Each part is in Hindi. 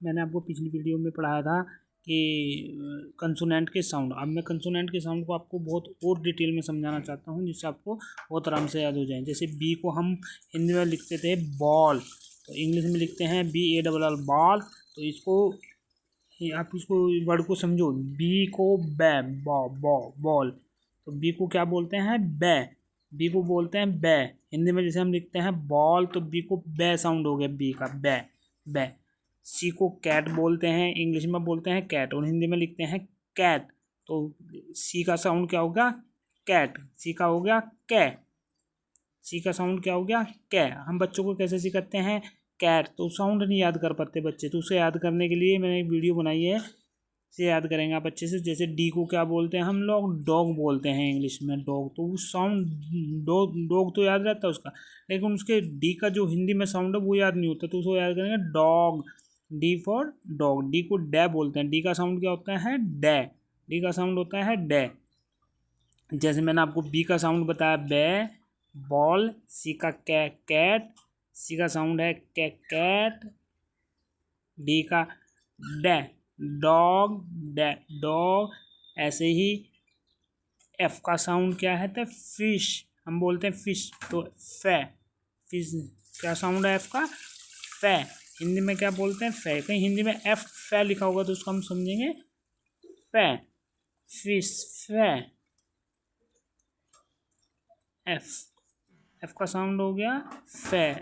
मैंने आपको पिछली वीडियो में पढ़ाया था कि कंसोनेंट के साउंड। अब मैं कंसोनेंट के साउंड को आपको बहुत और डिटेल में समझाना चाहता हूँ जिससे आपको बहुत आराम से याद हो जाए। जैसे बी को हम हिंदी में लिखते थे बॉल, तो इंग्लिश में लिखते हैं BALL बॉल। तो इसको आप इसको वर्ड को समझो। बी को बै बॉल, तो बी को क्या बोलते हैं? बै। बी को बोलते हैं बै। हिंदी में जैसे हम लिखते हैं बॉल, तो बी को बै साउंड हो गया, बी का बै बै। सी को कैट बोलते हैं, इंग्लिश में बोलते हैं कैट, और हिंदी में लिखते हैं कैट। तो सी का साउंड क्या हो गया? कैट। सी का हो गया कै। सी का साउंड क्या हो गया? कै। हम बच्चों को कैसे सिखाते हैं? कैट। तो साउंड नहीं याद कर पाते बच्चे, तो उसे याद करने के लिए मैंने एक वीडियो बनाई है, इसे याद करेंगे आप अच्छे से। जैसे डी को क्या बोलते हैं हम लोग? डॉग बोलते हैं इंग्लिश में, डॉग। तो वो साउंड डॉग तो याद रहता है उसका, लेकिन उसके डी का जो हिंदी में साउंड है वो याद नहीं होता, तो उसको याद करेंगे dog. D for dog. D को डै बोलते हैं, डी का साउंड क्या होता है? डै। डी का साउंड होता है डै। जैसे मैंने आपको बी का साउंड बताया बै बॉल, सी का कै कैट, सी का साउंड है कै कैट, डी का डै डॉग डै डॉग। ऐसे ही एफ का साउंड क्या है? तो फिश, हम बोलते हैं फिश, तो फै। फिश क्या साउंड है एफ का? फै। हिंदी में क्या बोलते हैं? फै। कहीं हिंदी में एफ फै लिखा होगा तो उसको हम समझेंगे फै, फिश, फै। एफ, एफ का साउंड हो गया फै।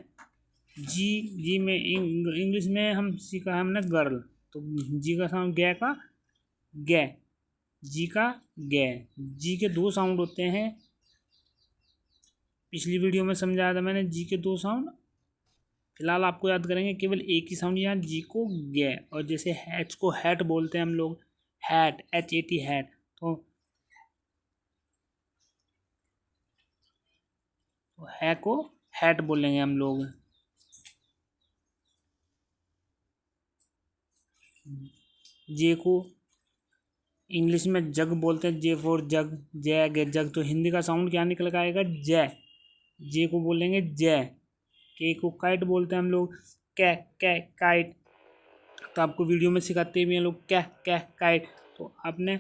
जी, जी में इंग्लिश में हम सीखा हमने गर्ल, तो जी का साउंड गै का गै, जी का गै। जी के दो साउंड होते हैं, पिछली वीडियो में समझाया था मैंने जी के दो साउंड। फिलहाल आपको याद करेंगे केवल एक ही साउंड, यहाँ जी को गै। और जैसे एच को हैट बोलते हैं हम लोग, हैट, HAT हैट। तो है को हैट बोलेंगे हम लोग। जे को इंग्लिश में जग बोलते हैं, जे फॉर जग, जैग जग। तो हिंदी का साउंड क्या निकल कर आएगा? जै। जे को बोलेंगे जै। के को काइट बोलते हैं हम लोग, कै कै काइट। तो आपको वीडियो में सिखाते भी हैं लोग कै कै काइट। तो आपने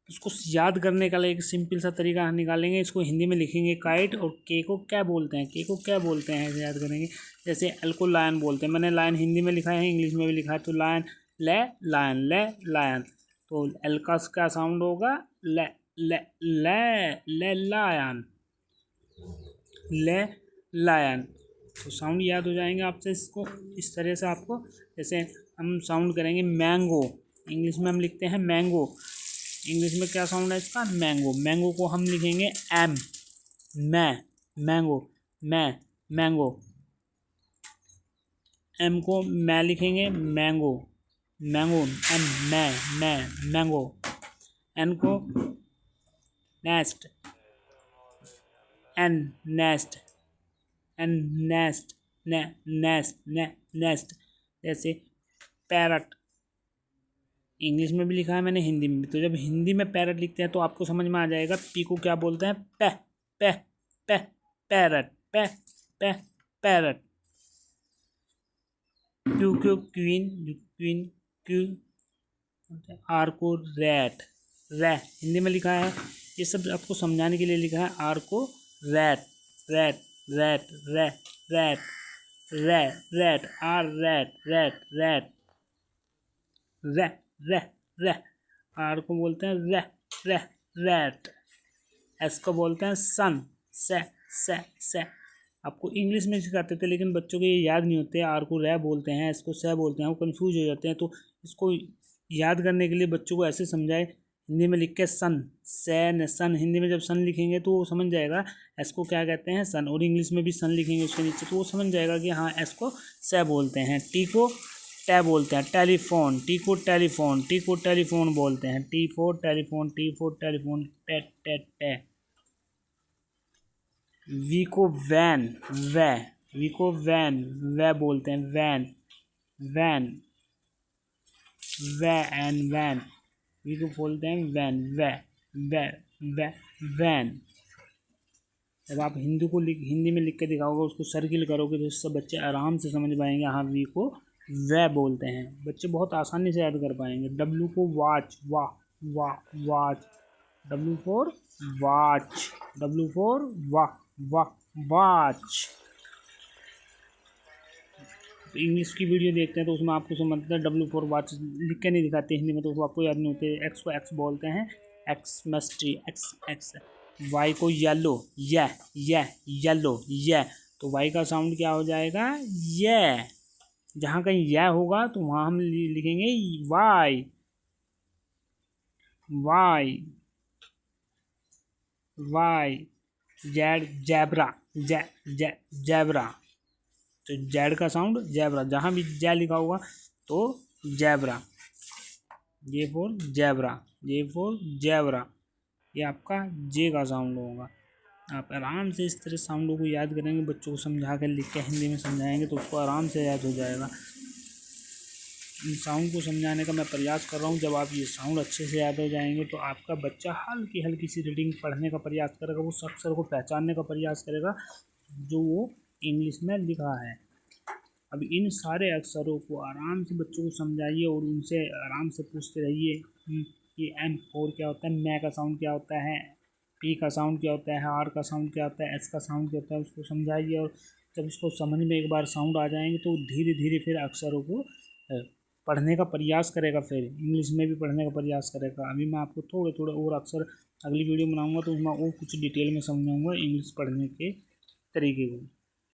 उसको याद करने का एक सिंपल सा तरीका निकालेंगे, इसको हिंदी में लिखेंगे काइट, और के को क्या बोलते हैं? के को क्या बोलते हैं ऐसे याद करेंगे। जैसे एल को लायन बोलते हैं, मैंने लायन हिंदी में लिखा है, इंग्लिश में भी लिखा है। तो लायन ले लायन, ले लायन। तो एल का क्या साउंड होगा? ले ले ले लायन, ले लायन। तो साउंड याद हो जाएंगे आपसे इसको इस तरह से आपको। जैसे हम साउंड करेंगे मैंगो, इंग्लिश में हम लिखते हैं मैंगो, इंग्लिश में क्या साउंड है इसका? मैंगो। मैंगो को हम लिखेंगे एम, मैंगो, मैंगो। एम को मैं लिखेंगे mango, mango, M mango. N को nest, N nest, N nest, nest. जैसे पैरट, इंग्लिश में भी लिखा है मैंने, हिंदी में भी। तो जब हिंदी में पैरट लिखते हैं तो आपको समझ में आ जाएगा पी को क्या बोलते हैं? पै पै पै पैरट, पै पै पैरट। क्यू को क्वीन, क्वीन क्यू। आर को रैट, हिंदी में लिखा है, ये सब आपको समझाने के लिए लिखा है। आर को rat, rat rat rat rat R rat rat rat रै। आर को बोलते हैं रैट। एस को बोलते हैं सन, से। आपको इंग्लिश में सिखाते थे, लेकिन बच्चों को ये याद नहीं होते। आर को रै बोलते हैं, एस को से बोलते हैं, वो कंफ्यूज हो जाते हैं। तो इसको याद करने के लिए बच्चों को ऐसे समझाए, हिंदी में लिख के सन, सन। हिंदी में जब सन लिखेंगे तो वो समझ जाएगा एस को क्या कहते हैं? सन। और इंग्लिश में भी सन लिखेंगे उसके नीचे तो वो समझ जाएगा कि हाँ एस को से बोलते हैं। टी को टे बोलते हैं, टेलीफोन, टी को टेलीफोन, टी को टेलीफोन बोलते हैं। T for telephone, T for telephone, टे टे टे। वी को वैन, वी को वै बोलते हैं, वैन वैन। वी को बोलते हैं वैन, वैन। जब आप हिंदी में लिख के दिखाओगे, उसको सर्किल करोगे, तो इससे बच्चे आराम से समझ पाएंगे हाँ वी को वह बोलते हैं। बच्चे बहुत आसानी से याद कर पाएंगे। डब्लू को watch, watch. W for watch, W for watch. तो इंग्लिश की वीडियो देखते हैं तो उसमें आपको समझते हैं डब्लू फॉर वाच लिख के नहीं दिखाते हिंदी में, तो उसको आपको याद नहीं होते। एक्स को एक्स बोलते हैं, एक्स मस्ट्री, एक्स एक्स। वाई को येलो, येलो, तो वाई का साउंड क्या हो जाएगा, ये। जहाँ कहीं यह होगा तो वहाँ हम लिखेंगे Y, Y, Y. Z, zebra, zebra. तो जेड का साउंड जैबरा, जहाँ भी जै लिखा होगा तो zebra. Z for zebra, Z for zebra. ये आपका जे का साउंड होगा। आप आराम से इस तरह साउंडों को याद करेंगे, बच्चों को समझा कर लिख के हिंदी में समझाएंगे तो उसको आराम से याद हो जाएगा। इन साउंड को समझाने का मैं प्रयास कर रहा हूँ। जब आप ये साउंड अच्छे से याद हो जाएंगे तो आपका बच्चा हल्की हल्की सी रीडिंग पढ़ने का प्रयास करेगा, वो अक्षर को पहचानने का प्रयास करेगा जो वो इंग्लिश में लिखा है। अब इन सारे अक्षरों को आराम से बच्चों को समझाइए और उनसे आराम से पूछते रहिए कि M4 क्या होता है, मैं का साउंड क्या होता है, P का साउंड क्या होता है, R का साउंड क्या होता है, S का साउंड क्या होता है, उसको समझाइए। और जब उसको समझ में एक बार साउंड आ जाएंगे तो धीरे धीरे फिर अक्षरों को पढ़ने का प्रयास करेगा, फिर इंग्लिश में भी पढ़ने का प्रयास करेगा। अभी मैं आपको थोड़े थोड़े और अक्षर अगली वीडियो बनाऊंगा तो उसमें और कुछ डिटेल में समझाऊंगा इंग्लिश पढ़ने के तरीके को।